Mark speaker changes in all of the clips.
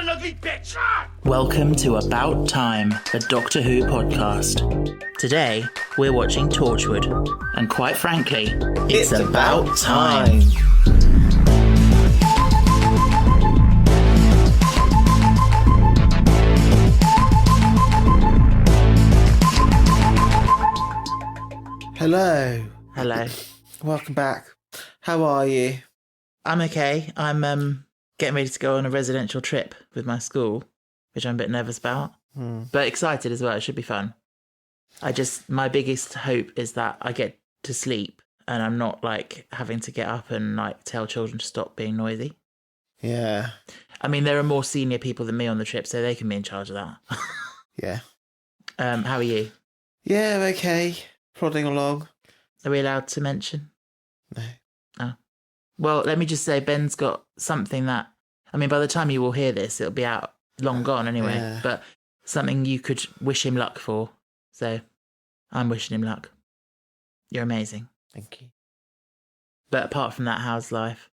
Speaker 1: an ugly bitch!
Speaker 2: Welcome to About Time, a Doctor Who podcast. Today, we're watching Torchwood, and quite frankly, it's about time.
Speaker 3: Hello.
Speaker 2: Hello.
Speaker 3: Welcome back. How are you?
Speaker 2: I'm okay. I'm getting ready to go on a residential trip with my school, which I'm a bit nervous about, but excited as well. It should be fun. My biggest hope is that I get to sleep and I'm not like having to get up and like tell children to stop being noisy.
Speaker 3: Yeah.
Speaker 2: I mean, there are more senior people than me on the trip, so they can be in charge of that.
Speaker 3: Yeah.
Speaker 2: How are you?
Speaker 3: Yeah, okay. Plodding along.
Speaker 2: Are we allowed to mention?
Speaker 3: No.
Speaker 2: Oh. Well, let me just say, Ben's got something that, I mean, by the time you will hear this, it'll be out long gone anyway,
Speaker 3: Yeah.
Speaker 2: but something you could wish him luck for. So I'm wishing him luck. You're amazing.
Speaker 3: Thank you.
Speaker 2: But apart from that, how's life?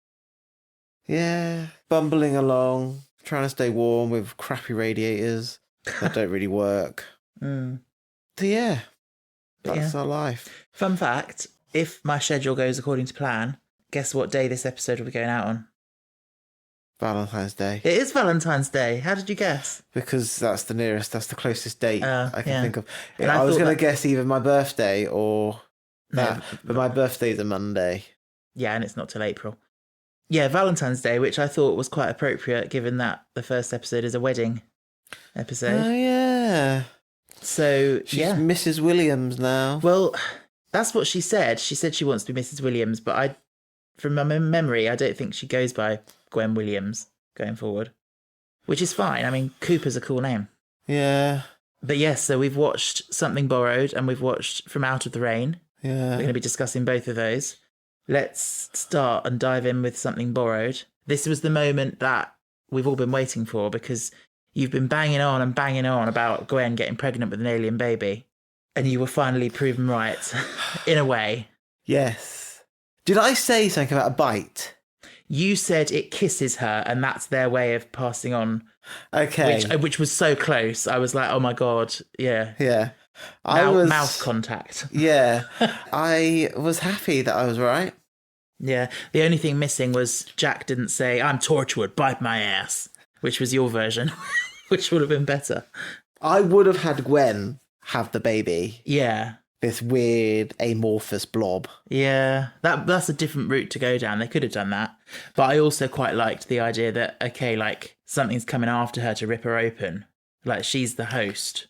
Speaker 3: Yeah. Bumbling along. Trying to stay warm with crappy radiators that don't really work.
Speaker 2: Mm.
Speaker 3: So yeah. That's our life.
Speaker 2: Fun fact, if my schedule goes according to plan, guess what day this episode will be going out on?
Speaker 3: Valentine's Day.
Speaker 2: It is Valentine's Day. How did you guess?
Speaker 3: Because that's the closest date I can
Speaker 2: yeah.
Speaker 3: think of.
Speaker 2: And
Speaker 3: I was
Speaker 2: thought
Speaker 3: going to guess either my birthday or that,
Speaker 2: No.
Speaker 3: but my birthday's a Monday.
Speaker 2: Yeah, and it's not till April. Yeah, Valentine's Day, which I thought was quite appropriate given that the first episode is a wedding episode.
Speaker 3: Oh, yeah.
Speaker 2: So,
Speaker 3: She's
Speaker 2: yeah.
Speaker 3: Mrs. Williams now.
Speaker 2: Well, that's what she said. She said she wants to be Mrs. Williams, but from my memory, I don't think she goes by Gwen Williams going forward, which is fine. I mean, Cooper's a cool name.
Speaker 3: Yeah.
Speaker 2: But yes, so we've watched Something Borrowed and we've watched From Out of the Rain.
Speaker 3: Yeah.
Speaker 2: We're going to be discussing both of those. Let's start and dive in with Something Borrowed. This was the moment that we've all been waiting for because you've been banging on about Gwen getting pregnant with an alien baby. And you were finally proven right, in a way.
Speaker 3: Yes. Did I say something about a bite?
Speaker 2: You said it kisses her and that's their way of passing on.
Speaker 3: Okay.
Speaker 2: Which was so close. I was like, oh my God, yeah.
Speaker 3: Yeah.
Speaker 2: Mouth contact.
Speaker 3: Yeah. I was happy that I was right.
Speaker 2: Yeah. The only thing missing was Jack didn't say, I'm Torchwood, bite my ass, which was your version, which would have been better.
Speaker 3: I would have had Gwen have the baby.
Speaker 2: Yeah.
Speaker 3: This weird amorphous blob.
Speaker 2: Yeah. That's a different route to go down. They could have done that. But I also quite liked the idea that, okay, like something's coming after her to rip her open. Like she's the host.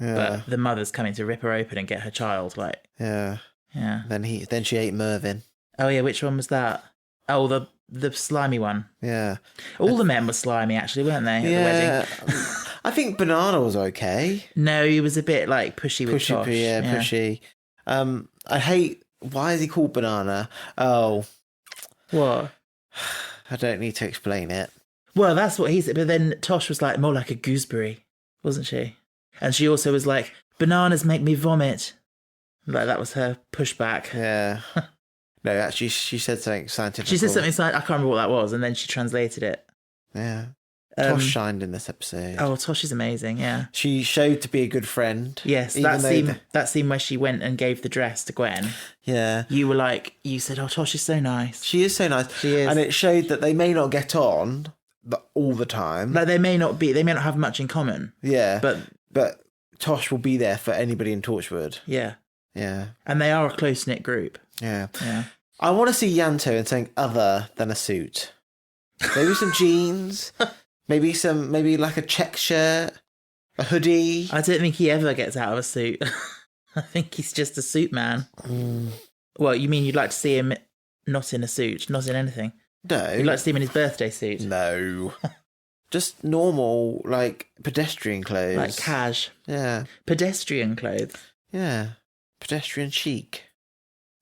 Speaker 3: Yeah.
Speaker 2: But the mother's coming to rip her open and get her child. Like,
Speaker 3: Yeah.
Speaker 2: yeah.
Speaker 3: Then she ate Mervyn.
Speaker 2: Oh yeah, which one was that? Oh, the slimy one.
Speaker 3: Yeah.
Speaker 2: All the men were slimy, actually, weren't they? At the wedding.
Speaker 3: I think Banana was okay.
Speaker 2: No, he was a bit like pushy with Tosh.
Speaker 3: Yeah, pushy. I hate. Why is he called Banana? Oh,
Speaker 2: What?
Speaker 3: I don't need to explain it.
Speaker 2: Well, that's what he said. But then Tosh was like more like a gooseberry, wasn't she? And she also was like, bananas make me vomit. Like that was her pushback.
Speaker 3: Yeah. No, actually, she said something scientific.
Speaker 2: She said something I can't remember what that was, and then she translated it.
Speaker 3: Yeah. Tosh shined in this episode.
Speaker 2: Oh, Tosh is amazing, yeah.
Speaker 3: She showed to be a good friend.
Speaker 2: Yes, that scene where she went and gave the dress to Gwen.
Speaker 3: Yeah.
Speaker 2: You said, oh, Tosh is so nice.
Speaker 3: She is so nice.
Speaker 2: She is.
Speaker 3: And it showed that they may not get on all the time.
Speaker 2: Like they may not have much in common.
Speaker 3: Yeah.
Speaker 2: But
Speaker 3: Tosh will be there for anybody in Torchwood.
Speaker 2: yeah.
Speaker 3: Yeah.
Speaker 2: And they are a close-knit group.
Speaker 3: Yeah.
Speaker 2: Yeah.
Speaker 3: I want to see Yanto in something other than a suit. Maybe some jeans. Maybe like a check shirt, a hoodie.
Speaker 2: I don't think he ever gets out of a suit. I think he's just a suit man. Well, you mean you'd like to see him not in a suit, not in anything?
Speaker 3: No.
Speaker 2: You'd like to see him in his birthday suit?
Speaker 3: No. Just normal, like, pedestrian clothes.
Speaker 2: Like cash.
Speaker 3: Yeah.
Speaker 2: Pedestrian clothes.
Speaker 3: Yeah. Pedestrian chic.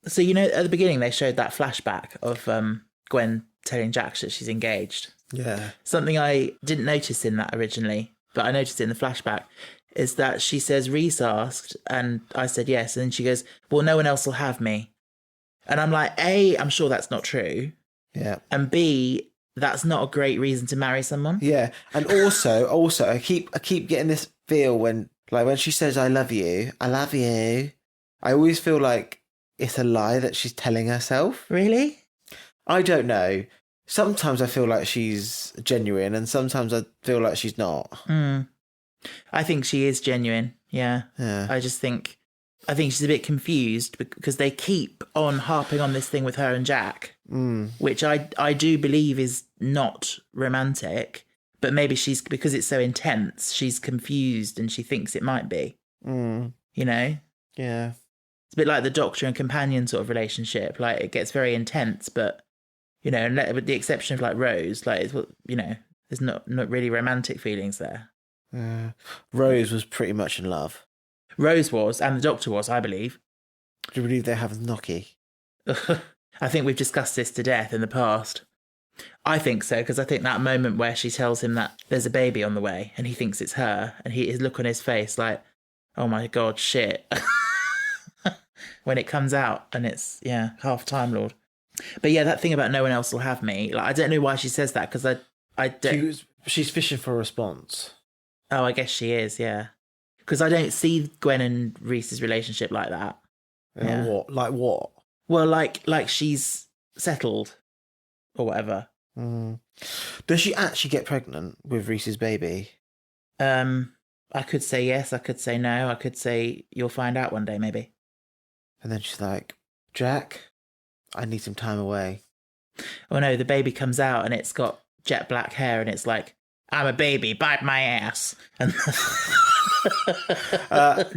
Speaker 2: So, at the beginning they showed that flashback of Gwen telling Jack that she's engaged.
Speaker 3: Yeah.
Speaker 2: Something I didn't notice in that originally, but I noticed it in the flashback, is that she says, Reese asked, and I said yes, and then she goes, well, no one else will have me. And I'm like, A, I'm sure that's not true.
Speaker 3: Yeah.
Speaker 2: And B, that's not a great reason to marry someone.
Speaker 3: Yeah, and also, I keep getting this feel when she says I love you. I always feel like it's a lie that she's telling herself.
Speaker 2: Really?
Speaker 3: I don't know. Sometimes I feel like she's genuine, and sometimes I feel like she's not.
Speaker 2: I think she is genuine. Yeah. I think she's a bit confused because they keep on harping on this thing with her and Jack, which I do believe is not romantic, but maybe because it's so intense, she's confused and she thinks it might be. You know?
Speaker 3: Yeah.
Speaker 2: It's a bit like the doctor and companion sort of relationship. Like, it gets very intense, but, you know, with the exception of like Rose, like, it's, you know, there's not really romantic feelings there.
Speaker 3: Rose was pretty much in love.
Speaker 2: Rose was, and the doctor was, I believe.
Speaker 3: Do you believe they have a Noki?
Speaker 2: I think we've discussed this to death in the past. I think so, because I think that moment where she tells him that there's a baby on the way and he thinks it's her, and his look on his face like, oh my God, shit. When it comes out and it's, half Time Lord. But yeah, that thing about no one else will have me, like, I don't know why she says that, because I don't...
Speaker 3: She's fishing for a response.
Speaker 2: Oh, I guess she is, yeah. Because I don't see Gwen and Reese's relationship like that.
Speaker 3: Yeah. What? Like what?
Speaker 2: Well, like she's settled or whatever.
Speaker 3: Does she actually get pregnant with Reese's baby?
Speaker 2: I could say yes, I could say no, I could say you'll find out one day, maybe.
Speaker 3: And then she's like, Jack, I need some time away.
Speaker 2: Oh no, the baby comes out and it's got jet black hair and it's like, I'm a baby, bite my ass. And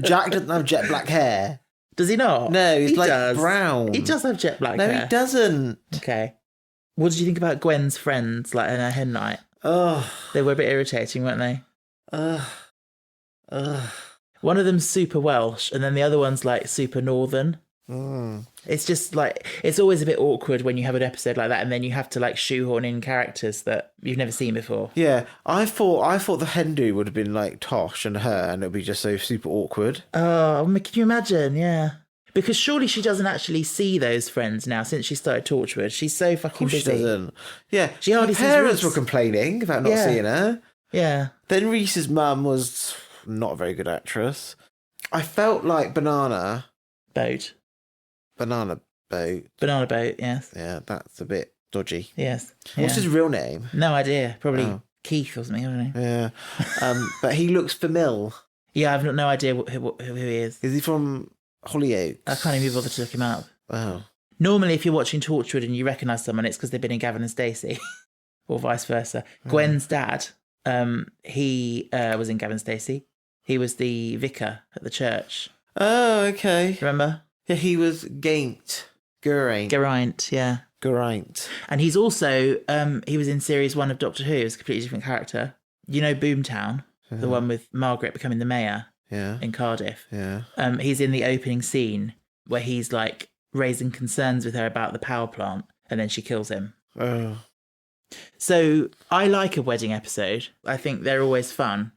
Speaker 3: Jack doesn't have jet black hair.
Speaker 2: Does he not?
Speaker 3: No, he's like brown.
Speaker 2: He does have jet black hair.
Speaker 3: No, he doesn't.
Speaker 2: Okay. What did you think about Gwen's friends, like in her hen night?
Speaker 3: Oh.
Speaker 2: They were a bit irritating, weren't they? One of them's super Welsh and then the other one's like super Northern. It's just like, it's always a bit awkward when you have an episode like that and then you have to like shoehorn in characters that you've never seen before.
Speaker 3: Yeah, I thought the Hindu would have been like Tosh and her, and it would be just so super awkward.
Speaker 2: Oh, can you imagine? Yeah. Because surely she doesn't actually see those friends now since she started Torchwood. She's so fucking busy.
Speaker 3: She doesn't. Yeah,
Speaker 2: she hardly
Speaker 3: her parents were complaining about not seeing her.
Speaker 2: Yeah.
Speaker 3: Then Reese's mum was not a very good actress. I felt like Banana Boat,
Speaker 2: yes.
Speaker 3: Yeah, that's a bit dodgy.
Speaker 2: Yes.
Speaker 3: What's his real name?
Speaker 2: No idea. Probably Keith or something, I don't know.
Speaker 3: Yeah. But he looks familiar.
Speaker 2: Yeah, I've no idea who he is.
Speaker 3: Is he from Hollyoaks?
Speaker 2: I can't even bother to look him up.
Speaker 3: Wow.
Speaker 2: Normally, if you're watching Torchwood and you recognise someone, it's because they've been in Gavin and Stacey, or vice versa. Gwen's dad, he was in Gavin and Stacey. He was the vicar at the church.
Speaker 3: Oh, okay.
Speaker 2: Remember?
Speaker 3: Yeah, he was
Speaker 2: Geraint, yeah.
Speaker 3: Geraint.
Speaker 2: And he's also, he was in series 1 of Doctor Who as a completely different character. You know Boomtown, the one with Margaret becoming the mayor in Cardiff?
Speaker 3: Yeah.
Speaker 2: He's in the opening scene where he's like raising concerns with her about the power plant and then she kills him.
Speaker 3: Oh.
Speaker 2: So I like a wedding episode. I think they're always fun.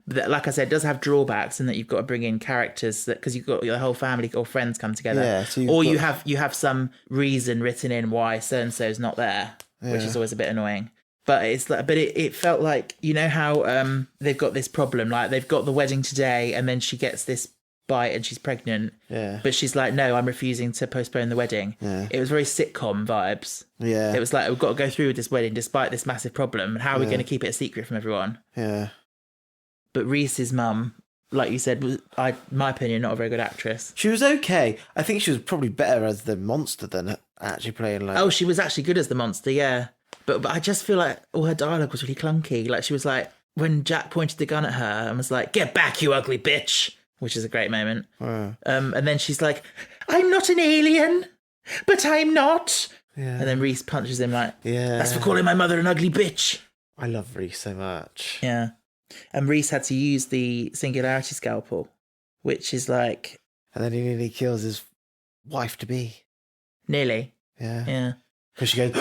Speaker 2: But like I said, it does have drawbacks in that you've got to bring in characters that because you've got your whole family or friends come together, you have some reason written in why so and so's not there, which is always a bit annoying. But it felt like, you know how they've got this problem, like they've got the wedding today and then she gets this bite and she's pregnant, but she's like, no, I'm refusing to postpone the wedding. It was very sitcom vibes. It was like, we've got to go through with this wedding despite this massive problem, and how are we going to keep it a secret from everyone? But Reese's mum, like you said, was, my opinion, not a very good actress.
Speaker 3: She was okay. I think she was probably better as the monster than actually playing like...
Speaker 2: Oh, she was actually good as the monster, yeah. But I just feel like all her dialogue was really clunky. Like she was like, when Jack pointed the gun at her and was like, get back, you ugly bitch, which is a great moment. And then she's like, I'm not an alien, but I'm not. And then Reese punches him like, that's for calling my mother an ugly bitch.
Speaker 3: I love Reese so much.
Speaker 2: Yeah. And Reese had to use the singularity scalpel, which is like...
Speaker 3: And then he nearly kills his wife-to-be.
Speaker 2: Nearly.
Speaker 3: Yeah. Because she goes...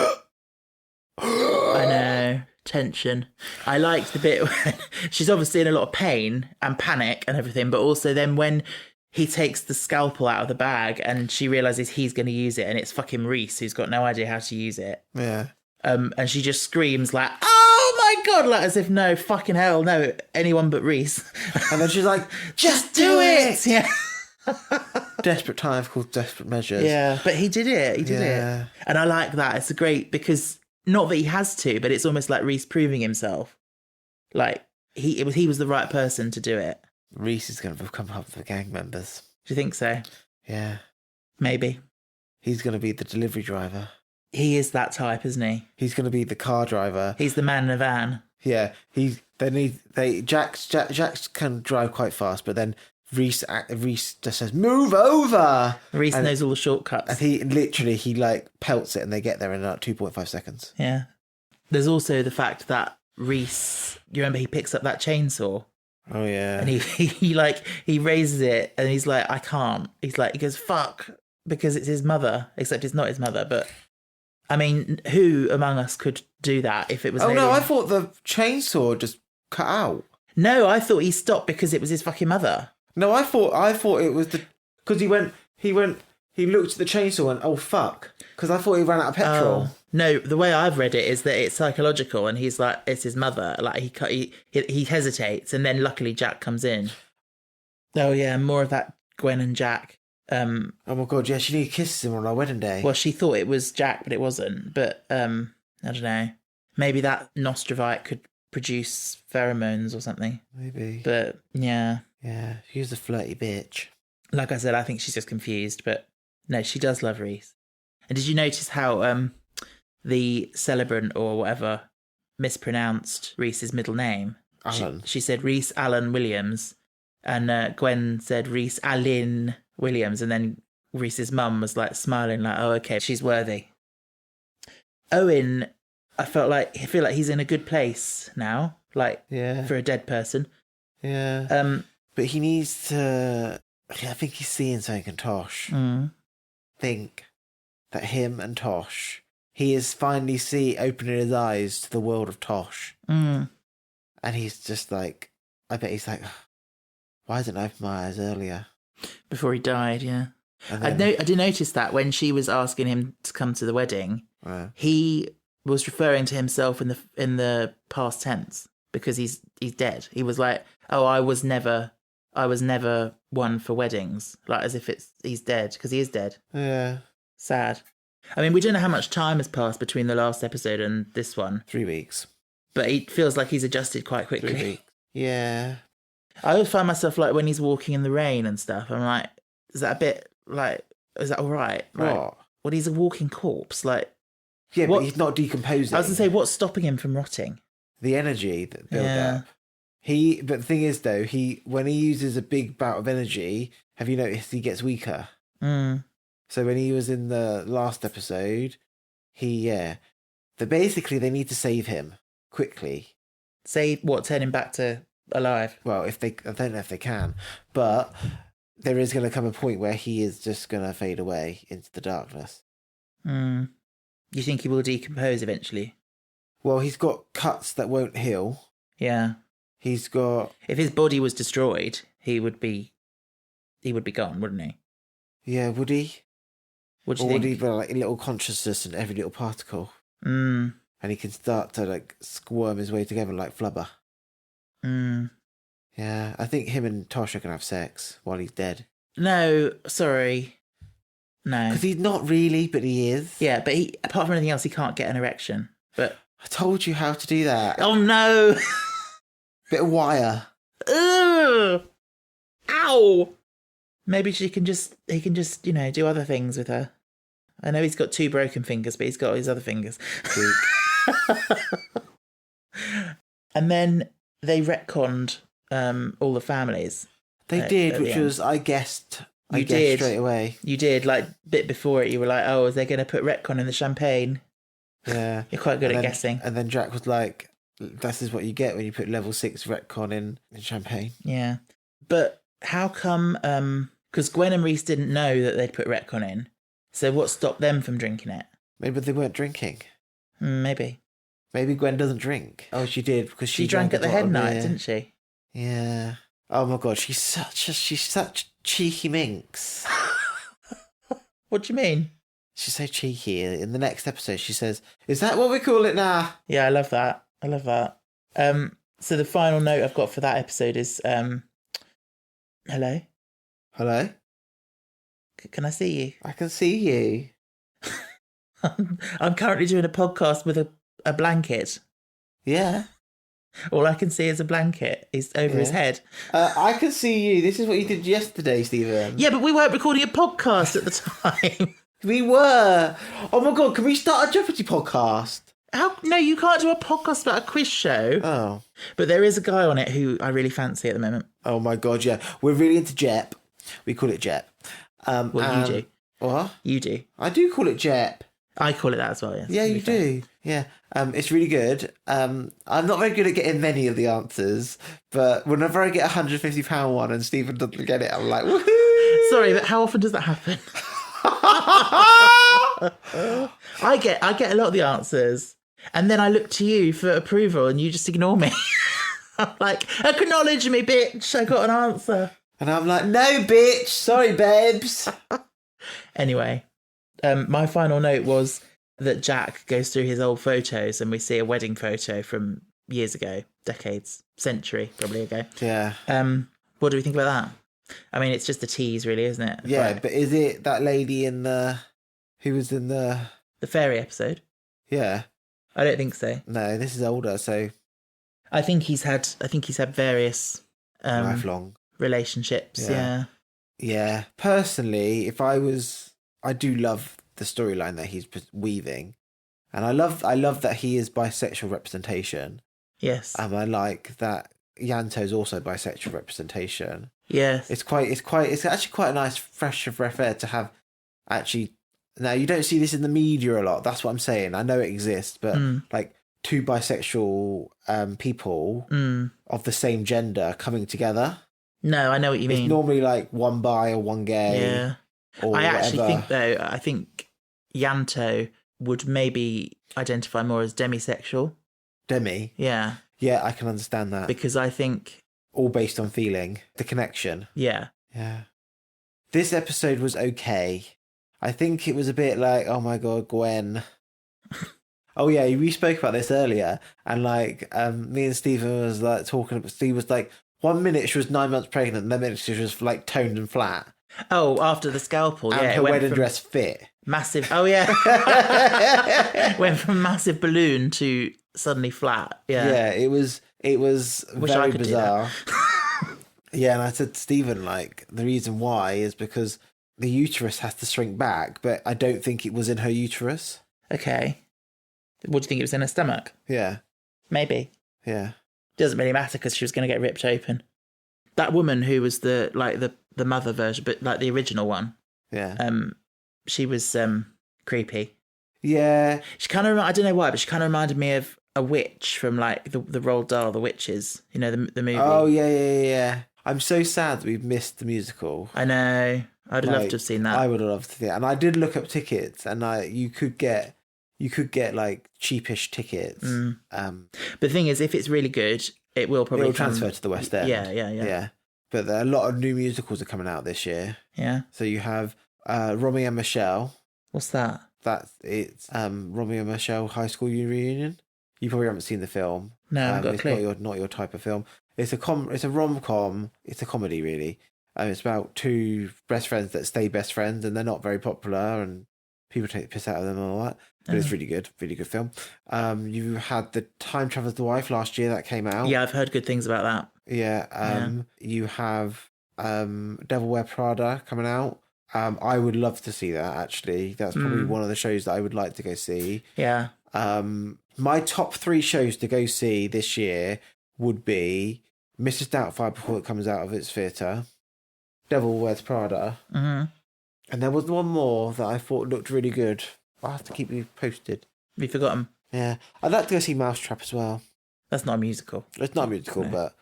Speaker 2: I know. Tension. I liked the bit when she's obviously in a lot of pain and panic and everything, but also then when he takes the scalpel out of the bag and she realises he's going to use it and it's fucking Reese who's got no idea how to use it.
Speaker 3: Yeah.
Speaker 2: And she just screams like, "Oh my God!" Like as if no fucking hell, no, anyone but Reese.
Speaker 3: And then she's like, "Just do it!"
Speaker 2: Yeah.
Speaker 3: Desperate times called desperate measures.
Speaker 2: Yeah, but he did it. He did it. And I like that. It's great because not that he has to, but it's almost like Reese proving himself. Like he was the right person to do it.
Speaker 3: Reese is going to become one of the gang members.
Speaker 2: Do you think so?
Speaker 3: Yeah.
Speaker 2: Maybe.
Speaker 3: He's going to be the delivery driver.
Speaker 2: He is that type, isn't he?
Speaker 3: He's going to be the car driver.
Speaker 2: He's the man in a van.
Speaker 3: Yeah. Jax can drive quite fast, but then Reese just says, "Move over!"
Speaker 2: Reese knows all the shortcuts.
Speaker 3: And he like pelts it and they get there in like 2.5 seconds.
Speaker 2: Yeah. There's also the fact that Reese, you remember he picks up that chainsaw?
Speaker 3: Oh, yeah.
Speaker 2: And he raises it and he's like, "I can't." He goes, "Fuck," because it's his mother, except it's not his mother. But I mean, who among us could do that if it was...
Speaker 3: Oh, no, I thought the chainsaw just cut out.
Speaker 2: No, I thought he stopped because it was his fucking mother.
Speaker 3: No, I thought it was because he looked at the chainsaw and went, "Oh fuck," because I thought he ran out of petrol.
Speaker 2: No, the way I've read it is that it's psychological, and he's like, it's his mother. Like he hesitates, and then luckily Jack comes in. Oh yeah, more of that Gwen and Jack.
Speaker 3: Oh my God, yeah, she kisses him on our wedding day.
Speaker 2: Well, she thought it was Jack, but it wasn't. But I don't know. Maybe that Nostrovite could produce pheromones or something.
Speaker 3: Maybe.
Speaker 2: But yeah.
Speaker 3: Yeah, she was a flirty bitch.
Speaker 2: Like I said, I think she's just confused, but no, she does love Reese. And did you notice how the celebrant or whatever mispronounced Reese's middle name?
Speaker 3: Alan.
Speaker 2: She said Reese Allen Williams, and Gwen said Reese Allen Williams, and then Reese's mum was like smiling, like, "Oh, okay, she's worthy." Owen, I feel like he's in a good place now, like for a dead person.
Speaker 3: Yeah. But he needs to... I think he's seeing something in Tosh. Think that him and Tosh... He is finally opening his eyes to the world of Tosh. And he's just like... I bet he's like, why didn't I open my eyes earlier? Before
Speaker 2: he died, yeah.
Speaker 3: Then,
Speaker 2: I did notice that when she was asking him to come to the wedding, he was referring to himself in the past tense because he's dead. He was like, "Oh, I was never one for weddings," like as if he's dead, because he is dead.
Speaker 3: Yeah.
Speaker 2: Sad. I mean, we don't know how much time has passed between the last episode and this one.
Speaker 3: 3 weeks.
Speaker 2: But it feels like he's adjusted quite quickly.
Speaker 3: 3 weeks. Yeah.
Speaker 2: I always find myself like when he's walking in the rain and stuff, I'm like, is that all right?
Speaker 3: What?
Speaker 2: Well, he's a walking corpse. Like,
Speaker 3: yeah, but he's not decomposing.
Speaker 2: I was going to say, what's stopping him from rotting?
Speaker 3: The energy that built up. But the thing is, though, when he uses a big bout of energy, have you noticed he gets weaker? So when he was in the last episode, basically they need to save him quickly.
Speaker 2: Save what? Turn him back to alive?
Speaker 3: Well, I don't know if they can, but there is going to come a point where he is just going to fade away into the darkness.
Speaker 2: You think he will decompose eventually?
Speaker 3: Well, he's got cuts that won't heal.
Speaker 2: Yeah.
Speaker 3: He's got...
Speaker 2: If his body was destroyed, he would be gone, wouldn't he?
Speaker 3: Yeah, would he?
Speaker 2: What do you think?
Speaker 3: Would he be like a little consciousness in every little particle?
Speaker 2: And
Speaker 3: he can start to like squirm his way together like flubber. Yeah, I think him and Tosh are going to have sex while he's dead.
Speaker 2: No, sorry. No.
Speaker 3: Because he's not really, but he is.
Speaker 2: Yeah, but apart from anything else, he can't get an erection. But
Speaker 3: I told you how to do that.
Speaker 2: Oh, no.
Speaker 3: Bit of wire.
Speaker 2: Ugh. Ow. Maybe he can just, do other things with her. I know he's got 2 broken fingers, but he's got his other fingers. And then they retconned all the families.
Speaker 3: They did, which was, I guessed straight away.
Speaker 2: You did, like, bit before it, you were like, oh, is they going to put retcon in the champagne?
Speaker 3: Yeah.
Speaker 2: You're quite good at guessing.
Speaker 3: And then Jack was like, this is what you get when you put level 6 retcon in champagne.
Speaker 2: Yeah. But how come, because Gwen and Reese didn't know that they'd put retcon in, so what stopped them from drinking it?
Speaker 3: Maybe they weren't drinking.
Speaker 2: Maybe.
Speaker 3: Maybe Gwen doesn't drink. Oh, she did, because
Speaker 2: she drank at the head night, didn't she?
Speaker 3: Yeah. Oh my God, she's such cheeky minx.
Speaker 2: What do you mean?
Speaker 3: She's so cheeky. In the next episode, she says, "Is that what we call it now?"
Speaker 2: Yeah, I love that. So the final note I've got for that episode is, hello?
Speaker 3: Hello?
Speaker 2: Can I see you?
Speaker 3: I can see you.
Speaker 2: I'm currently doing a podcast with a blanket.
Speaker 3: Yeah.
Speaker 2: All I can see is a blanket. He's over his head.
Speaker 3: I can see you. This is what you did yesterday, Stephen.
Speaker 2: Yeah, but we weren't recording a podcast at the time.
Speaker 3: We were. Oh my God, can we start a Jeopardy podcast?
Speaker 2: No, you can't do a podcast about a quiz show.
Speaker 3: Oh.
Speaker 2: But there is a guy on it who I really fancy at the moment.
Speaker 3: Oh my God, yeah. We're really into Jep. We call it Jep.
Speaker 2: You do.
Speaker 3: What?
Speaker 2: You do.
Speaker 3: I do call it Jep.
Speaker 2: I call it that as well, yes.
Speaker 3: Yeah, you do. Yeah. It's really good. I'm not very good at getting many of the answers, but whenever I get a £150 one and Stephen doesn't get it, I'm like, woohoo!
Speaker 2: Sorry, but how often does that happen? I get a lot of the answers, and then I look to you for approval, and you just ignore me. I'm like, acknowledge me, bitch. I got an answer.
Speaker 3: And I'm like, no, bitch. Sorry, babes.
Speaker 2: Anyway, my final note was that Jack goes through his old photos, and we see a wedding photo from years ago, decades, century probably ago.
Speaker 3: Yeah.
Speaker 2: What do we think about that? I mean, it's just a tease, really, isn't it?
Speaker 3: Yeah,
Speaker 2: Like,
Speaker 3: but is it that lady who was in the
Speaker 2: fairy episode?
Speaker 3: Yeah.
Speaker 2: I don't think so.
Speaker 3: No, this is older, so
Speaker 2: I think he's had various
Speaker 3: lifelong
Speaker 2: relationships. Yeah.
Speaker 3: Yeah. Personally, I do love the storyline that he's weaving, and I love that he is bisexual representation.
Speaker 2: Yes.
Speaker 3: I like that Yanto's also bisexual representation.
Speaker 2: Yes.
Speaker 3: It's actually quite a nice fresh of breath air to have. Actually, now you don't see this in the media a lot. That's what I'm saying. I know it exists, but like two bisexual people of the same gender coming together.
Speaker 2: No, I know what you mean.
Speaker 3: It's normally like one bi or one gay.
Speaker 2: Yeah.
Speaker 3: Or
Speaker 2: I actually
Speaker 3: whatever.
Speaker 2: think, though, Yanto would maybe identify more as demisexual.
Speaker 3: Demi.
Speaker 2: Yeah.
Speaker 3: Yeah, I can understand that.
Speaker 2: Because I think...
Speaker 3: all based on feeling, the connection.
Speaker 2: Yeah.
Speaker 3: Yeah. This episode was okay. I think it was a bit like, oh my God, Gwen. Oh yeah, we spoke about this earlier, and like me and Stephen was like talking. Steve was like, 1 minute she was 9 months pregnant, and the minute she was like toned and flat.
Speaker 2: Oh, after the scalpel,
Speaker 3: and
Speaker 2: yeah.
Speaker 3: her wedding dress fit.
Speaker 2: Massive. Oh yeah. Went from massive balloon to suddenly flat. Yeah.
Speaker 3: Yeah, it was
Speaker 2: Wish I
Speaker 3: very
Speaker 2: could
Speaker 3: bizarre. Yeah, and I said to Stephen, like, the reason why is because the uterus has to shrink back, but I don't think it was in her uterus.
Speaker 2: Okay. What do you think, it was in her stomach?
Speaker 3: Yeah.
Speaker 2: Maybe.
Speaker 3: Yeah.
Speaker 2: Doesn't really matter because she was going to get ripped open. That woman who was the mother version, but like the original one.
Speaker 3: Yeah.
Speaker 2: She was creepy.
Speaker 3: Yeah.
Speaker 2: She kind of, I don't know why, but she kind of reminded me of a witch from like the Roald Dahl, The Witches. You know, the movie.
Speaker 3: Oh yeah. I'm so sad that we've missed the musical.
Speaker 2: I know. I'd love to have seen that.
Speaker 3: I would have loved to see it. And I did look up tickets, and you could get like cheapish tickets.
Speaker 2: But the thing is, if it's really good, it will probably
Speaker 3: transfer to the West End.
Speaker 2: Yeah.
Speaker 3: But there are a lot of new musicals are coming out this year.
Speaker 2: Yeah.
Speaker 3: So you have Romy and Michelle.
Speaker 2: What's that?
Speaker 3: It's Romy and Michelle High School Reunion. You probably haven't seen the film.
Speaker 2: No, I haven't got a clue.
Speaker 3: It's not your type of film. It's a rom-com. It's a comedy, really. It's about two best friends that stay best friends, and they're not very popular, and people take the piss out of them and all that. But it's really good film. You had the Time Traveler's Wife last year that came out.
Speaker 2: Yeah, I've heard good things about that.
Speaker 3: Yeah. You have Devil Wear Prada coming out. I would love to see that, actually. That's probably one of the shows that I would like to go see.
Speaker 2: Yeah.
Speaker 3: My top 3 shows to go see this year would be Mrs. Doubtfire before it comes out of its theatre, Devil Wears Prada, and there was one more that I thought looked really good. I'll have to keep you posted.
Speaker 2: Have you forgotten?
Speaker 3: Yeah. I'd like to go see Mousetrap as well.
Speaker 2: That's not a musical.
Speaker 3: It's not a musical, but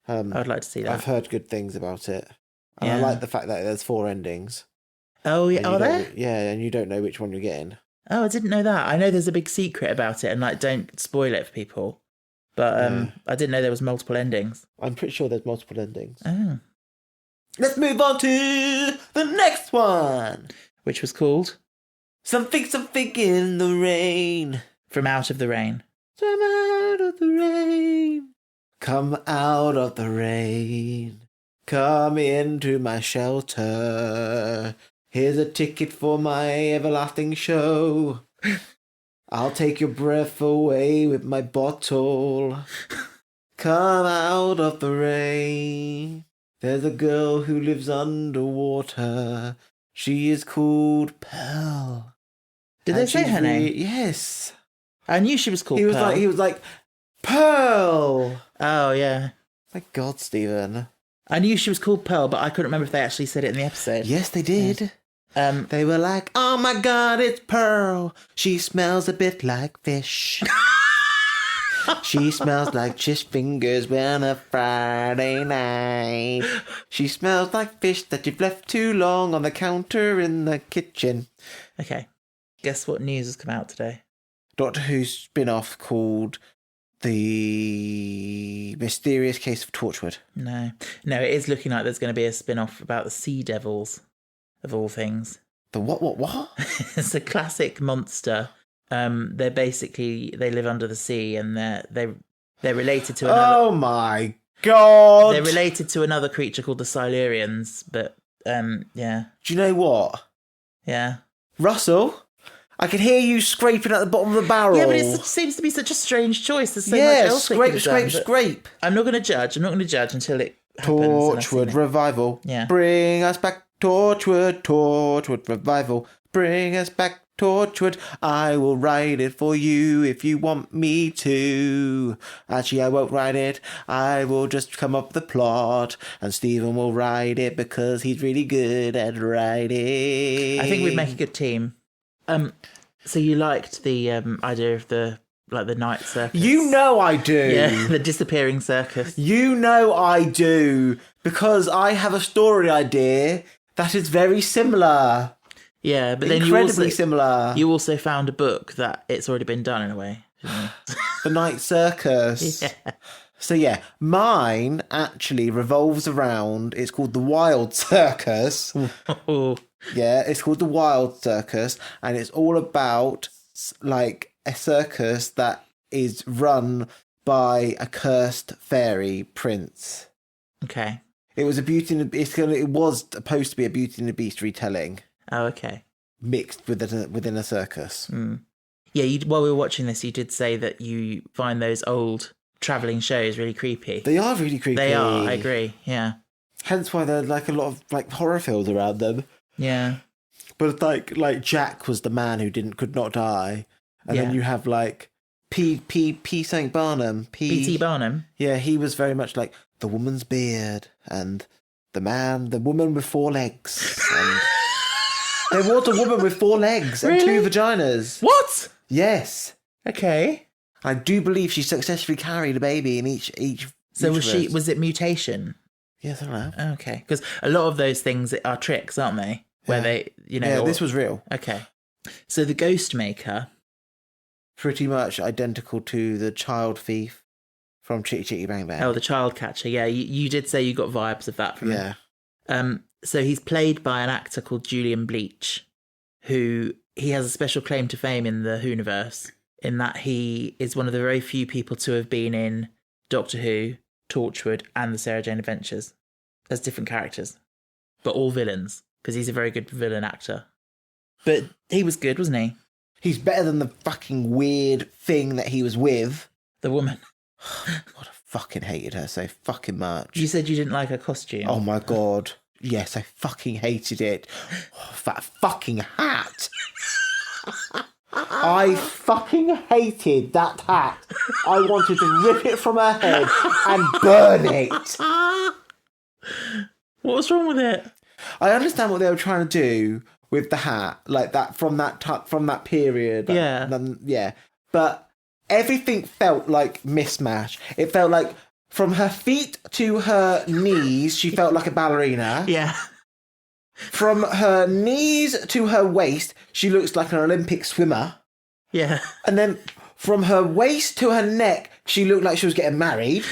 Speaker 2: I would like to see that.
Speaker 3: I've heard good things about it. And I like the fact that there's 4 endings.
Speaker 2: Oh, yeah. Are there?
Speaker 3: Yeah, and you don't know which one you're getting.
Speaker 2: Oh, I didn't know that. I know there's a big secret about it, and like, don't spoil it for people. But I didn't know there was multiple endings.
Speaker 3: I'm pretty sure there's multiple endings.
Speaker 2: Oh.
Speaker 3: Let's move on to the next one.
Speaker 2: Which was called?
Speaker 3: Something in the rain.
Speaker 2: From Out of the Rain.
Speaker 3: Come out of the rain. Come out of the rain. Come into my shelter. Here's a ticket for my everlasting show. I'll take your breath away with my bottle. Come out of the rain. There's a girl who lives underwater. She is called Pearl.
Speaker 2: Did they say her name?
Speaker 3: Yes.
Speaker 2: I knew she was called Pearl.
Speaker 3: He was like, Pearl!
Speaker 2: Oh, yeah.
Speaker 3: My God, Stephen.
Speaker 2: I knew she was called Pearl, but I couldn't remember if they actually said it in the episode.
Speaker 3: Yes, they did.
Speaker 2: Yeah.
Speaker 3: They were like, oh my God, it's Pearl. She smells a bit like fish. She smells like fish fingers on a Friday night. She smells like fish that you've left too long on the counter in the kitchen.
Speaker 2: Okay. Guess what news has come out today?
Speaker 3: Doctor Who's spin-off called The Mysterious Case of Torchwood.
Speaker 2: No, it is looking like there's going to be a spin-off about the Sea Devils, of all things.
Speaker 3: The what?
Speaker 2: It's a classic monster. They live under the sea, and they're related to another.
Speaker 3: Oh my God!
Speaker 2: They're related to another creature called the Silurians, but yeah.
Speaker 3: Do you know what?
Speaker 2: Yeah.
Speaker 3: Russell, I can hear you scraping at the bottom of the barrel.
Speaker 2: Yeah, but it seems to be such a strange choice. There's so much else
Speaker 3: scrape.
Speaker 2: I'm not going to judge. Until it happens.
Speaker 3: Torchwood revival.
Speaker 2: Yeah.
Speaker 3: Bring us back, Torchwood revival. Bring us back, Torchwood. I will write it for you if you want me to. Actually, I won't write it. I will just come up with the plot, and Stephen will write it because he's really good at writing.
Speaker 2: I think we'd make a good team. So you liked the idea of the night circus?
Speaker 3: You know I do.
Speaker 2: Yeah, the disappearing circus.
Speaker 3: You know I do, because I have a story idea that is very similar.
Speaker 2: Yeah, but then
Speaker 3: incredibly similar.
Speaker 2: You also found a book that it's already been done in a way.
Speaker 3: The Night Circus.
Speaker 2: Yeah.
Speaker 3: So yeah, mine actually revolves around. It's called the Wild Circus. Yeah, it's called the Wild Circus, and it's all about like a circus that is run by a cursed fairy prince.
Speaker 2: Okay.
Speaker 3: It was it was supposed to be a Beauty and the Beast retelling.
Speaker 2: Oh, okay.
Speaker 3: Mixed within a circus.
Speaker 2: Mm. Yeah, while we were watching this, you did say that you find those old travelling shows really creepy.
Speaker 3: They are really creepy.
Speaker 2: They are, I agree, yeah.
Speaker 3: Hence why there are like a lot of like horror films around them.
Speaker 2: Yeah.
Speaker 3: But like Jack was the man who could not die. And then you have like P. St. Barnum.
Speaker 2: P.T. Barnum?
Speaker 3: Yeah, he was very much like the woman's beard and the woman with 4 legs. And there was a woman with 4 legs and 2 vaginas.
Speaker 2: What?
Speaker 3: Yes.
Speaker 2: Okay.
Speaker 3: I do believe she successfully carried a baby in each.
Speaker 2: So was it mutation?
Speaker 3: Yes, I don't know.
Speaker 2: Okay, because a lot of those things are tricks, aren't they? Where they,
Speaker 3: Yeah, this was real.
Speaker 2: Okay. So the Ghost Maker.
Speaker 3: Pretty much identical to the child thief from Chic, Chic, Bang Bang.
Speaker 2: Oh, the child catcher. Yeah, you did say you got vibes of that from him.
Speaker 3: Yeah.
Speaker 2: So he's played by an actor called Julian Bleach, who he has a special claim to fame in the Whoniverse, in that he is one of the very few people to have been in Doctor Who, Torchwood, and the Sarah Jane Adventures as different characters, but all villains, because he's a very good villain actor. But he was good, wasn't he?
Speaker 3: He's better than the fucking weird thing that he was with.
Speaker 2: The woman.
Speaker 3: God, I fucking hated her so fucking much.
Speaker 2: You said you didn't like her costume.
Speaker 3: Oh my God. Yes, I fucking hated it. Oh, that fucking hat. I fucking hated that hat. I wanted to rip it from her head and burn it.
Speaker 2: What was wrong with it?
Speaker 3: I understand what they were trying to do with the hat, like that from that period.
Speaker 2: Yeah.
Speaker 3: But everything felt like mismatch. It felt like from her feet to her knees, she felt like a ballerina.
Speaker 2: Yeah.
Speaker 3: From her knees to her waist, she looks like an Olympic swimmer.
Speaker 2: Yeah.
Speaker 3: And then from her waist to her neck, she looked like she was getting married.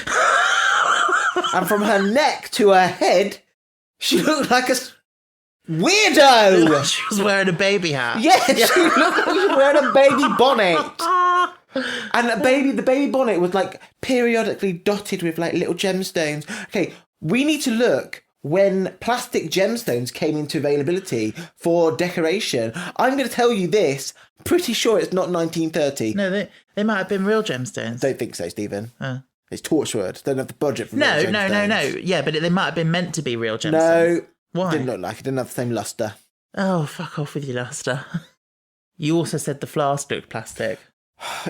Speaker 3: And from her neck to her head, she looked like Weirdo!
Speaker 2: She was wearing a baby hat.
Speaker 3: Yeah, she looked like she was wearing a baby bonnet. And the baby bonnet was like periodically dotted with like little gemstones. Okay, we need to look when plastic gemstones came into availability for decoration. I'm going to tell you this. Pretty sure it's not 1930.
Speaker 2: No, they might have been real gemstones.
Speaker 3: Don't think so, Stephen. It's Torchwood. Don't have the budget for
Speaker 2: No.
Speaker 3: real gemstones.
Speaker 2: Yeah, but they might have been meant to be real gemstones.
Speaker 3: No.
Speaker 2: Why?
Speaker 3: Didn't look like it. Didn't have the same luster.
Speaker 2: Oh, fuck off with your luster. You also said the flask looked plastic.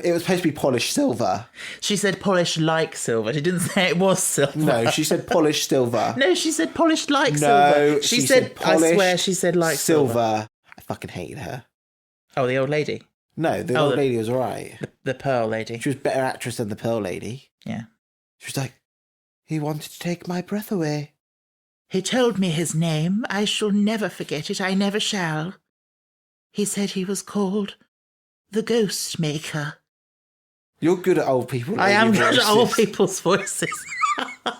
Speaker 3: It was supposed to be polished silver.
Speaker 2: She said polished like silver. She didn't say it was silver.
Speaker 3: No, she said polished silver.
Speaker 2: No, she said polished like silver.
Speaker 3: No,
Speaker 2: she said I swear she said like silver.
Speaker 3: I fucking hated her.
Speaker 2: Oh, the old lady?
Speaker 3: No, the old lady was alright.
Speaker 2: The Pearl lady.
Speaker 3: She was better actress than the Pearl lady.
Speaker 2: Yeah.
Speaker 3: She was like, he wanted to take my breath away.
Speaker 2: He told me his name. I shall never forget it. I never shall. He said he was called the Ghost Maker.
Speaker 3: You're good at old people.
Speaker 2: I am good at old people's voices.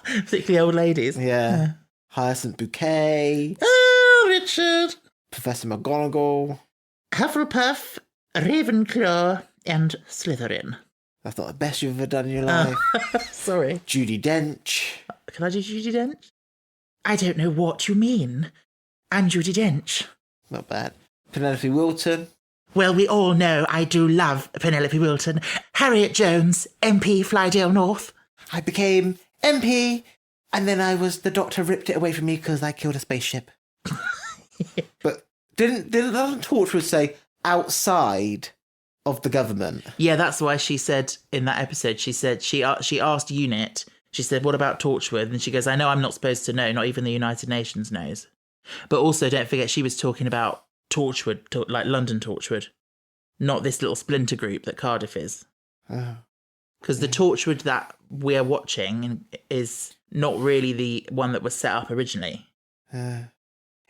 Speaker 2: Particularly old ladies.
Speaker 3: Yeah. Hyacinth Bouquet.
Speaker 2: Oh, Richard.
Speaker 3: Professor McGonagall.
Speaker 2: Hufflepuff, Ravenclaw, and Slytherin.
Speaker 3: That's not the best you've ever done in your life.
Speaker 2: Sorry.
Speaker 3: Judi Dench.
Speaker 2: Can I do Judi Dench? I don't know what you mean. And Judi Dench.
Speaker 3: Not bad. Penelope Wilton.
Speaker 2: Well, we all know I do love Penelope Wilton. Harriet Jones, MP Flydale North.
Speaker 3: I became MP, and then the doctor ripped it away from me because I killed a spaceship. But doesn't Torchwood say outside of the government?
Speaker 2: Yeah, that's why she said in that episode, she said she asked UNIT, she said, what about Torchwood? And she goes, I know I'm not supposed to know, not even the United Nations knows. But also, don't forget, she was talking about Torchwood, like London Torchwood, not this little splinter group that Cardiff is. Because the Torchwood that we're watching is not really the one that was set up originally.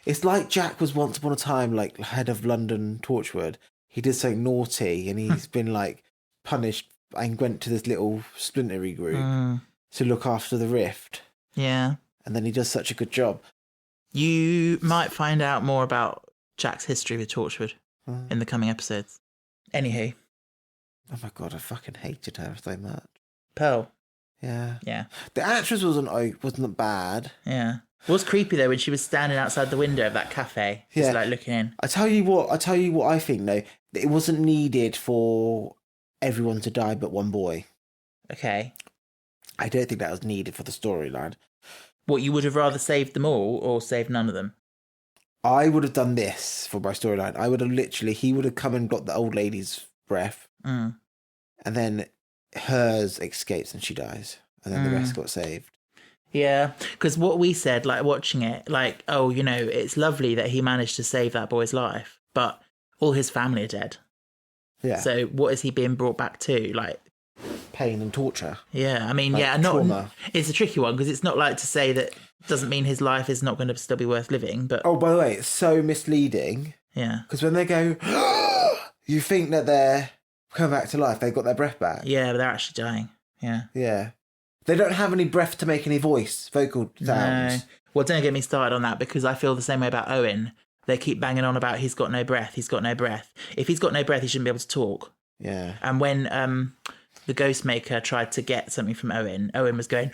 Speaker 3: It's like Jack was once upon a time like head of London Torchwood. He did something naughty and he's been like punished and went to this little splintery group to look after the rift.
Speaker 2: Yeah.
Speaker 3: And then he does such a good job.
Speaker 2: You might find out more about Jack's history with Torchwood in the coming episodes. Anywho.
Speaker 3: Oh my god, I fucking hated her so much.
Speaker 2: Pearl.
Speaker 3: Yeah.
Speaker 2: Yeah.
Speaker 3: The actress wasn't bad.
Speaker 2: Yeah. It was creepy though when she was standing outside the window of that cafe, just like looking in.
Speaker 3: I tell you what I think though. It wasn't needed for everyone to die but one boy.
Speaker 2: Okay.
Speaker 3: I don't think that was needed for the storyline.
Speaker 2: What, you would have rather saved them all or saved none of them?
Speaker 3: I would have done this for my storyline. I would have he would have come and got the old lady's breath. And then hers escapes and she dies. And then the rest got saved.
Speaker 2: Yeah, because what we said, like watching it, like, oh, you know, it's lovely that he managed to save that boy's life, but all his family are dead.
Speaker 3: Yeah.
Speaker 2: So what is he being brought back to? Like,
Speaker 3: pain and torture.
Speaker 2: Yeah, I mean,
Speaker 3: like
Speaker 2: trauma. It's a tricky one because it's not like to say that doesn't mean his life is not going to still be worth living. But
Speaker 3: oh, by the way, it's so misleading.
Speaker 2: Yeah,
Speaker 3: because when they go, you think that they're coming back to life. They've got their breath back.
Speaker 2: Yeah, but they're actually dying. Yeah.
Speaker 3: Yeah. They don't have any breath to make any vocal sounds.
Speaker 2: No. Well, don't get me started on that because I feel the same way about Owen. They keep banging on about he's got no breath. He's got no breath. If he's got no breath, he shouldn't be able to talk.
Speaker 3: Yeah.
Speaker 2: And when the Ghostmaker tried to get something from Owen, Owen was going,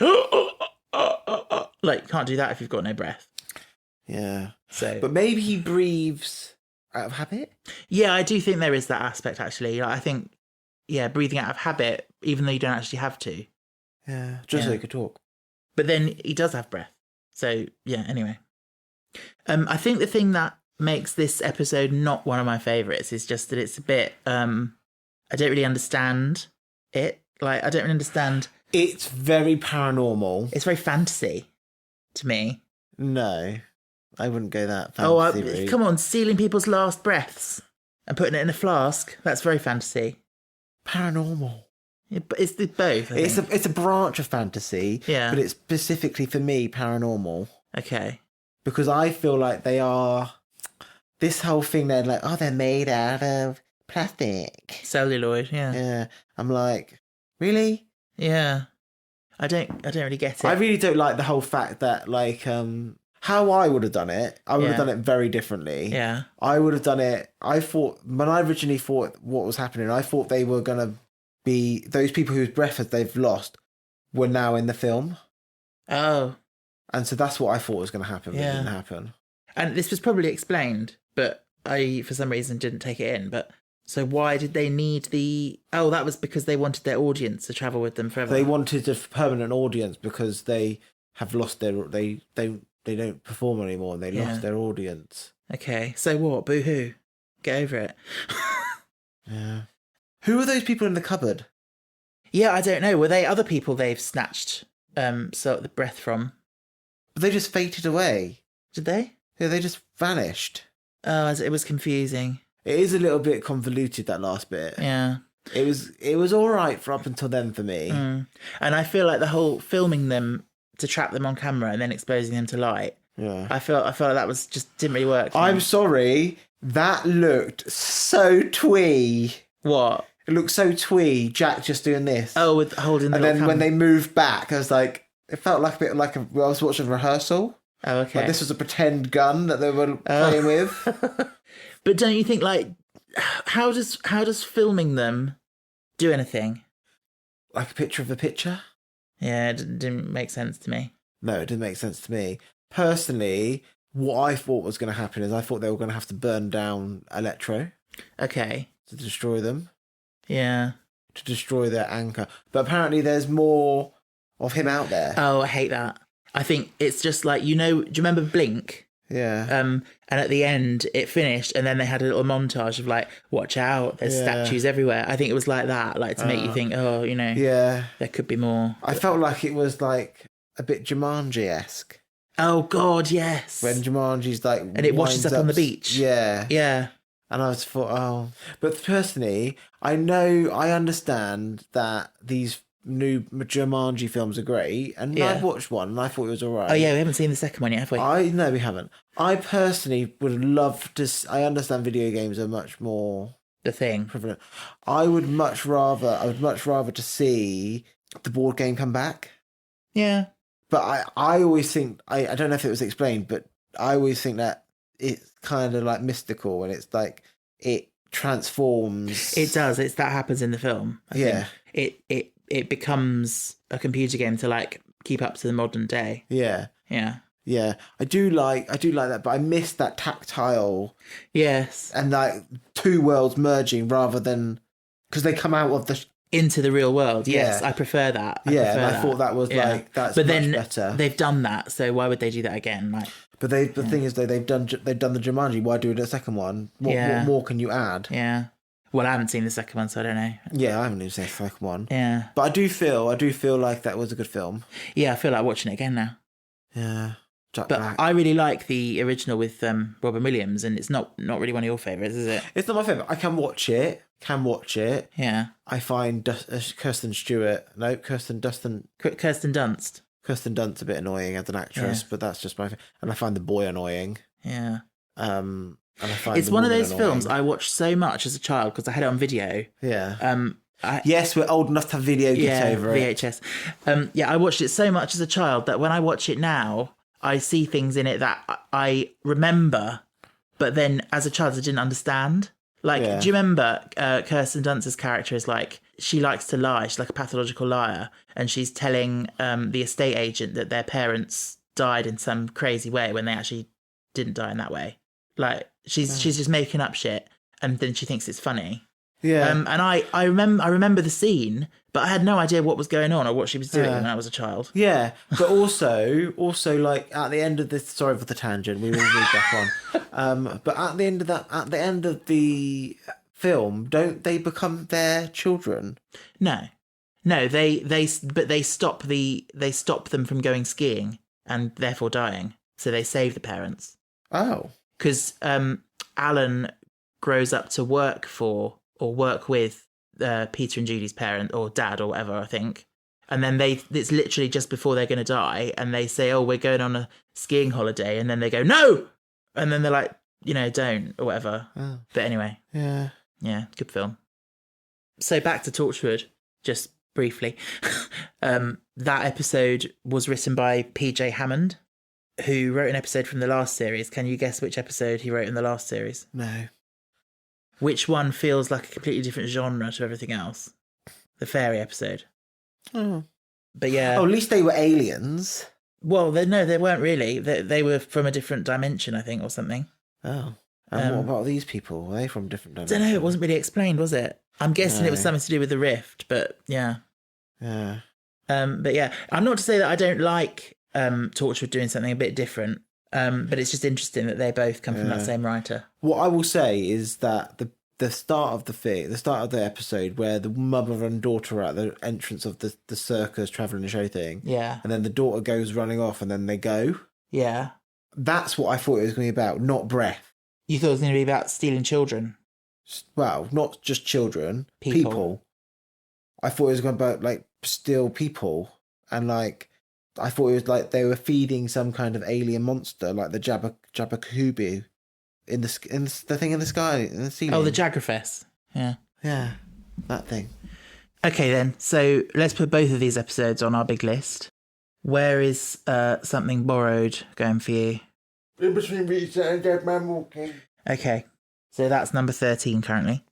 Speaker 2: like, can't do that if you've got no breath.
Speaker 3: Yeah.
Speaker 2: So,
Speaker 3: but maybe he breathes out of habit?
Speaker 2: Yeah, I do think there is that aspect, actually. Like, I think, yeah, breathing out of habit, even though you don't actually have to.
Speaker 3: Yeah, just so he could talk.
Speaker 2: But then he does have breath. So, yeah, anyway. I think the thing that makes this episode not one of my favourites is just that it's a bit... I don't really understand it. Like, I don't really understand...
Speaker 3: It's very paranormal.
Speaker 2: It's very fantasy to me.
Speaker 3: No, I wouldn't go that fantasy route.
Speaker 2: Come on, stealing people's last breaths and putting it in a flask. That's very fantasy.
Speaker 3: Paranormal.
Speaker 2: Yeah, but it's both.
Speaker 3: It's a branch of fantasy.
Speaker 2: Yeah.
Speaker 3: But it's specifically for me paranormal.
Speaker 2: Okay.
Speaker 3: Because I feel like they are this whole thing. They're like, oh, they're made out of plastic,
Speaker 2: celluloid. Yeah.
Speaker 3: Yeah. I'm like, really?
Speaker 2: Yeah. I don't really get it.
Speaker 3: I really don't like the whole fact that like how I would have done it, I would have
Speaker 2: Yeah.
Speaker 3: done it very differently.
Speaker 2: Yeah.
Speaker 3: I would have done it. I thought, when I originally thought what was happening, I thought they were going to be, those people whose breath they've lost were now in the film.
Speaker 2: Oh.
Speaker 3: And so that's what I thought was going to happen, but it didn't happen.
Speaker 2: And this was probably explained, but I, for some reason, didn't take it in. But so why did they need the... Oh, that was because they wanted their audience to travel with them forever.
Speaker 3: They wanted a permanent audience because they have lost their... They don't perform anymore and they lost their audience.
Speaker 2: Okay, so what? Boo-hoo. Get over it.
Speaker 3: Yeah. Who are those people in the cupboard?
Speaker 2: Yeah, I don't know. Were they other people they've snatched the breath from?
Speaker 3: They just faded away.
Speaker 2: Did they?
Speaker 3: Yeah, they just vanished.
Speaker 2: Oh, it was confusing.
Speaker 3: It is a little bit convoluted, that last bit.
Speaker 2: Yeah. It
Speaker 3: was all right for up until then for me.
Speaker 2: Mm. And I feel like the whole filming them to trap them on camera and then exposing them to light.
Speaker 3: Yeah.
Speaker 2: I felt like that was just didn't really work.
Speaker 3: I'm sorry. That looked so twee.
Speaker 2: What?
Speaker 3: It looked so twee. Jack just doing this.
Speaker 2: Oh, with holding the
Speaker 3: and then when they moved back, I was like, it felt like a bit like I was watching a rehearsal.
Speaker 2: Oh, okay.
Speaker 3: Like this was a pretend gun that they were playing with.
Speaker 2: But don't you think, like, how does filming them do anything?
Speaker 3: Like a picture of a picture?
Speaker 2: Yeah, it didn't make sense to me.
Speaker 3: No, it didn't make sense to me. Personally, what I thought was going to happen is I thought they were going to have to burn down Electro.
Speaker 2: Okay.
Speaker 3: To destroy them.
Speaker 2: Yeah.
Speaker 3: To destroy their anchor. But apparently there's more of him out there.
Speaker 2: Oh, I hate that. I think it's just like, do you remember Blink?
Speaker 3: Yeah.
Speaker 2: And at the end, it finished, and then they had a little montage of like, watch out, there's statues everywhere. I think it was like that, like to make you think, oh, there could be more.
Speaker 3: I felt like it was like a bit Jumanji-esque.
Speaker 2: Oh God, yes.
Speaker 3: When Jumanji's like,
Speaker 2: and it washes up on the beach.
Speaker 3: Yeah.
Speaker 2: Yeah.
Speaker 3: And I was thought, but personally, I understand that these new Jumanji films are great, and I've watched one and I thought it was alright.
Speaker 2: Oh yeah, we haven't seen the second one yet, have we?
Speaker 3: No, we haven't. I personally would love to. I understand video games are much more
Speaker 2: the thing.
Speaker 3: prevalent. I would much rather to see the board game come back.
Speaker 2: Yeah.
Speaker 3: But I always think I don't know if it was explained, but I always think that it's kind of like mystical and it's like it transforms.
Speaker 2: It does. That happens in the film. I think. It becomes a computer game to like keep up to the modern day.
Speaker 3: Yeah.
Speaker 2: Yeah.
Speaker 3: Yeah. I do like that, but I miss that tactile.
Speaker 2: Yes.
Speaker 3: And like two worlds merging rather than because they come out of the
Speaker 2: into the real world. Yes, I prefer that.
Speaker 3: I thought that was like that's
Speaker 2: but
Speaker 3: much
Speaker 2: then
Speaker 3: better.
Speaker 2: They've done that, so why would they do that again? Like,
Speaker 3: but the thing is though they've done the Jumanji. Why do it a second one? What more can you add?
Speaker 2: Yeah. Well, I haven't seen the second one, so I don't know.
Speaker 3: Yeah, I haven't even seen the second one.
Speaker 2: Yeah.
Speaker 3: But I do feel like that was a good film.
Speaker 2: Yeah, I feel like watching it again now.
Speaker 3: Yeah.
Speaker 2: But I really like the original with Robin Williams, and it's not really one of your favourites, is it?
Speaker 3: It's not my favourite. I can watch it.
Speaker 2: Yeah.
Speaker 3: I find Kirsten Dunst. Kirsten Dunst's a bit annoying as an actress, but that's just and I find the boy annoying.
Speaker 2: Yeah.
Speaker 3: And I find
Speaker 2: it's one of those films I watched so much as a child because I had it on video.
Speaker 3: Yeah. Yes, we're old enough to have video. Get over it.
Speaker 2: VHS. I watched it so much as a child that when I watch it now, I see things in it that I remember, but then as a child I didn't understand. Like, do you remember Kirsten Dunst's character is like, she likes to lie. She's like a pathological liar. And she's telling the estate agent that their parents died in some crazy way when they actually didn't die in that way. Like, she's just making up shit. And then she thinks it's funny.
Speaker 3: Yeah.
Speaker 2: And I remember the scene, but I had no idea what was going on or what she was doing when I was a child.
Speaker 3: Yeah. But also like at the end of this, sorry for the tangent, we will move back on. But at the end of the film, don't they become their children?
Speaker 2: No, they stop them from going skiing and therefore dying. So they save the parents.
Speaker 3: Oh.
Speaker 2: Because Alan grows up to work for or work with Peter and Judy's parent or dad or whatever, I think. And then it's literally just before they're going to die, and they say, "Oh, we're going on a skiing holiday," and then they go, "No!" And then they're like, "Don't," or whatever.
Speaker 3: Oh.
Speaker 2: But anyway.
Speaker 3: Yeah.
Speaker 2: Yeah, good film. So back to Torchwood, just briefly. That episode was written by PJ Hammond. who wrote an episode from the last series. Can you guess which episode he wrote in the last series?
Speaker 3: No.
Speaker 2: Which one feels like a completely different genre to everything else? The fairy episode.
Speaker 3: Oh.
Speaker 2: But yeah.
Speaker 3: Oh, at least they were aliens.
Speaker 2: Well, no, they weren't really. They were from a different dimension, I think, or something.
Speaker 3: Oh. And what about these people? Were they from different dimensions?
Speaker 2: I don't know. It wasn't really explained, was it? I'm guessing it was something to do with the rift, but yeah.
Speaker 3: Yeah.
Speaker 2: But yeah, I'm not to say that I don't like Torchwood doing something a bit different, but it's just interesting that they both come from that same writer.
Speaker 3: What I will say is that the start of the episode where the mother and daughter are at the entrance of the circus travelling show thing, and then the daughter goes running off and then they go.
Speaker 2: Yeah.
Speaker 3: That's what I thought it was going to be about, not breath.
Speaker 2: You thought it was going to be about stealing children?
Speaker 3: Well, not just children, people. I thought it was going to be about, like, steal people, and, like, I thought it was like they were feeding some kind of alien monster, like the Jabba-Kubu in the thing in the sky, in the ceiling.
Speaker 2: Oh, the Jagrafess. Yeah.
Speaker 3: Yeah, that thing.
Speaker 2: Okay, then. So let's put both of these episodes on our big list. Where is Something Borrowed going for you?
Speaker 3: In between Reacher and Dead Man Walking.
Speaker 2: Okay, so that's number 13 currently.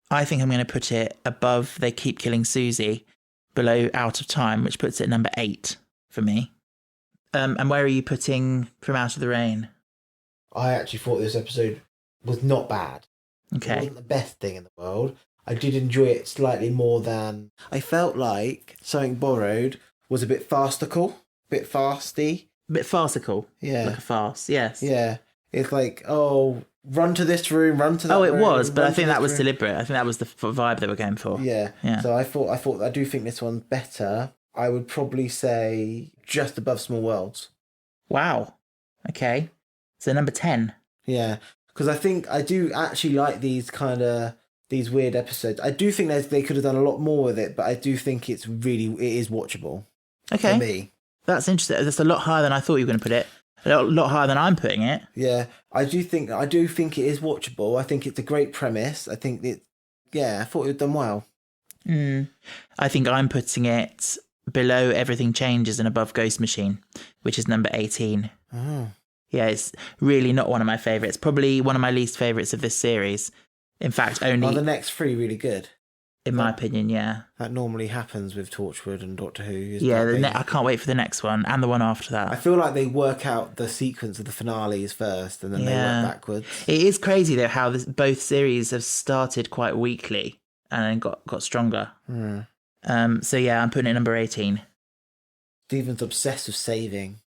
Speaker 2: I think I'm going to put it above They Keep Killing Susie, below Out of Time, which puts it at number 8 for me. And where are you putting From Out of the Rain?
Speaker 3: I actually thought this episode was not bad.
Speaker 2: Okay.
Speaker 3: It wasn't the best thing in the world. I did enjoy it slightly more than... I felt like Something Borrowed was a bit farcical, a bit fasty.
Speaker 2: A bit farcical.
Speaker 3: Yeah.
Speaker 2: Like a farce, yes.
Speaker 3: Yeah. It's like, oh, run to this room, run to that room.
Speaker 2: Oh, it was, but I think that was deliberate. I think that was the vibe they were going for.
Speaker 3: Yeah. So I do think this one's better. I would probably say just above Small Worlds.
Speaker 2: Wow. Okay. So number 10.
Speaker 3: Yeah. Because I think I do actually like these weird episodes. I do think they could have done a lot more with it, but I do think it is watchable.
Speaker 2: Okay.
Speaker 3: For me.
Speaker 2: That's interesting. That's a lot higher than I thought you were going to put it. A lot higher than I'm putting it.
Speaker 3: Yeah. I do think it is watchable. I think it's a great premise. I think I thought it was done well.
Speaker 2: I think I'm putting it below Everything Changes and above Ghost Machine, which is number 18.
Speaker 3: Oh.
Speaker 2: Yeah, it's really not one of my favourites. Probably one of my least favourites of this series. In fact, only...
Speaker 3: Are the next three really good?
Speaker 2: In my opinion, yeah.
Speaker 3: That normally happens with Torchwood and Doctor Who.
Speaker 2: Yeah, I can't wait for the next one and the one after that.
Speaker 3: I feel like they work out the sequence of the finales first and then they work backwards.
Speaker 2: It is crazy, though, how both series have started quite weakly and then got stronger. So, yeah, I'm putting it number 18.
Speaker 3: Stephen's obsessed with saving.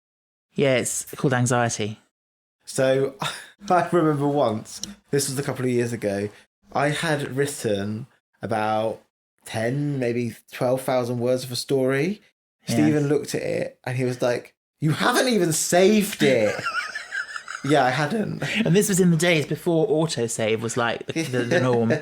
Speaker 2: Yeah, it's called Anxiety.
Speaker 3: So, I remember once, this was a couple of years ago, I had written about 10, maybe 12,000 words of a story.
Speaker 2: Yeah.
Speaker 3: Stephen looked at it and he was like, "You haven't even saved it." Yeah, I hadn't.
Speaker 2: And this was in the days before autosave was like the norm.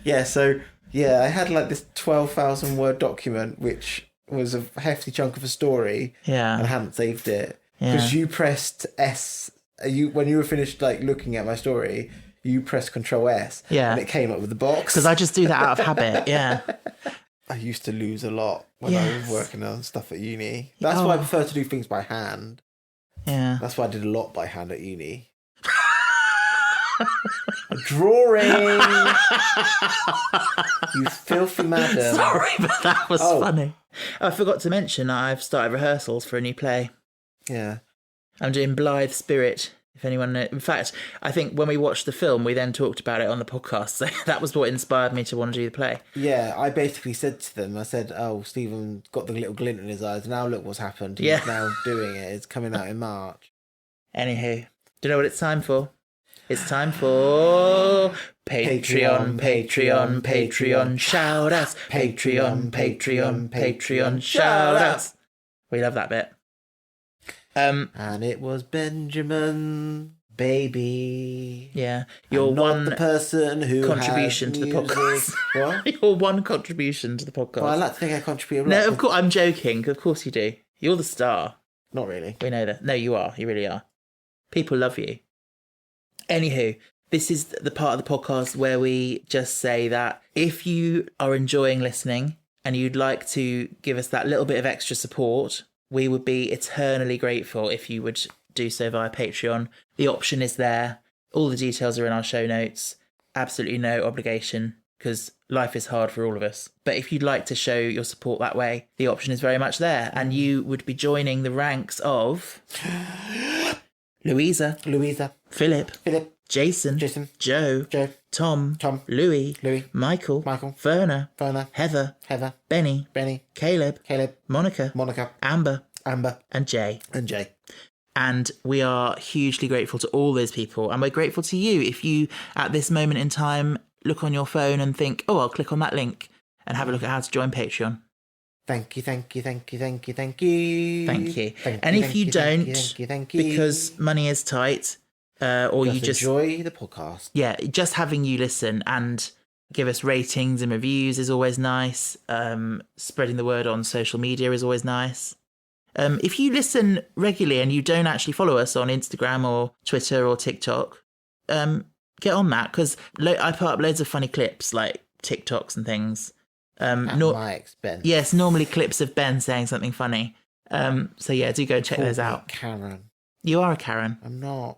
Speaker 3: Yeah, so, yeah, I had like this 12,000 word document, which was a hefty chunk of a story.
Speaker 2: Yeah.
Speaker 3: And I hadn't saved it. Because you pressed S, when you were finished like looking at my story, you pressed Control S.
Speaker 2: Yeah.
Speaker 3: And it came up with the box.
Speaker 2: Because I just do that out of habit, yeah.
Speaker 3: I used to lose a lot when I was working on stuff at uni. That's why I prefer to do things by hand.
Speaker 2: Yeah.
Speaker 3: That's why I did a lot by hand at uni. Drawing! You filthy madam.
Speaker 2: Sorry, but that was funny. I forgot to mention I've started rehearsals for a new play.
Speaker 3: Yeah.
Speaker 2: I'm doing Blithe Spirit, if anyone knows. In fact, I think when we watched the film, we then talked about it on the podcast. So that was what inspired me to want to do the play.
Speaker 3: Yeah, I basically said to them, I said, "Oh, Stephen got the little glint in his eyes. Now look what's happened. He's now doing it. It's coming out in March."
Speaker 2: Anywho, do you know what it's time for? It's time for Patreon, Patreon, Patreon, shout-outs. Patreon, Patreon, Patreon, shout-outs. We love that bit.
Speaker 3: And it was Benjamin, baby.
Speaker 2: Yeah,
Speaker 3: your one the person who
Speaker 2: contribution to the podcast. What? Your one contribution to the podcast.
Speaker 3: Well, I like to think I contribute a lot.
Speaker 2: No, of course, I'm joking. Of course you do. You're the star.
Speaker 3: Not really.
Speaker 2: We know that. No, you are. You really are. People love you. Anywho, this is the part of the podcast where we just say that if you are enjoying listening and you'd like to give us that little bit of extra support, we would be eternally grateful if you would do so via Patreon. The option is there. All the details are in our show notes. Absolutely no obligation, because life is hard for all of us. But if you'd like to show your support that way, the option is very much there. And you would be joining the ranks of Louisa, Philip, Jason, Joe, Tom, Louis, Michael, Verna, Heather, Benny, Caleb, Monica, Amber, and Jay. And we are hugely grateful to all those people. And we're grateful to you if you, at this moment in time, look on your phone and think, oh, I'll click on that link and have a look at how to join Patreon.
Speaker 3: Thank you.
Speaker 2: And if you don't, because money is tight, or you just
Speaker 3: enjoy the podcast.
Speaker 2: Yeah, just having you listen and give us ratings and reviews is always nice. Spreading the word on social media is always nice. If you listen regularly and you don't actually follow us on Instagram or Twitter or TikTok, get on that, because I put up loads of funny clips, like TikToks and things.
Speaker 3: At my expense.
Speaker 2: Yes, normally clips of Ben saying something funny. So yeah, do go check those out.
Speaker 3: Karen.
Speaker 2: You are a Karen.
Speaker 3: I'm not.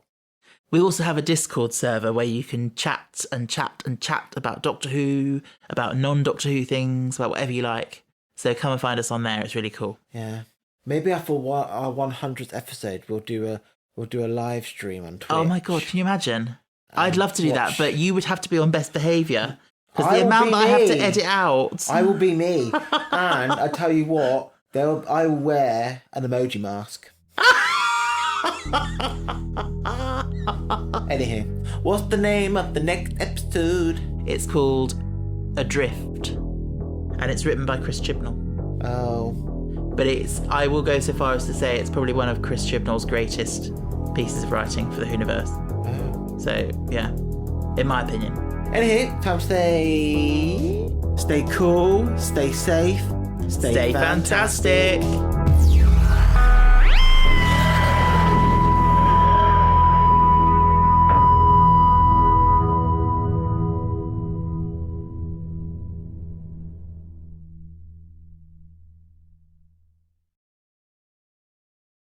Speaker 2: We also have a Discord server where you can chat about Doctor Who, about non-Doctor Who things, about whatever you like. So come and find us on there. It's really cool.
Speaker 3: Yeah. Maybe for our 100th episode, we'll do a live stream on Twitch.
Speaker 2: Oh my God, can you imagine? I'd love to do that, but you would have to be on best behaviour. Because the amount that I have to edit out.
Speaker 3: I will be me. And I tell you what, I will wear an emoji mask. Anywho, what's the name of the next episode?
Speaker 2: It's called Adrift. And it's written by Chris Chibnall.
Speaker 3: Oh.
Speaker 2: But I will go so far as to say it's probably one of Chris Chibnall's greatest pieces of writing for the Whoniverse.
Speaker 3: Oh.
Speaker 2: So, yeah, in my opinion.
Speaker 3: Anywho, time to stay cool, stay safe,
Speaker 2: stay fantastic.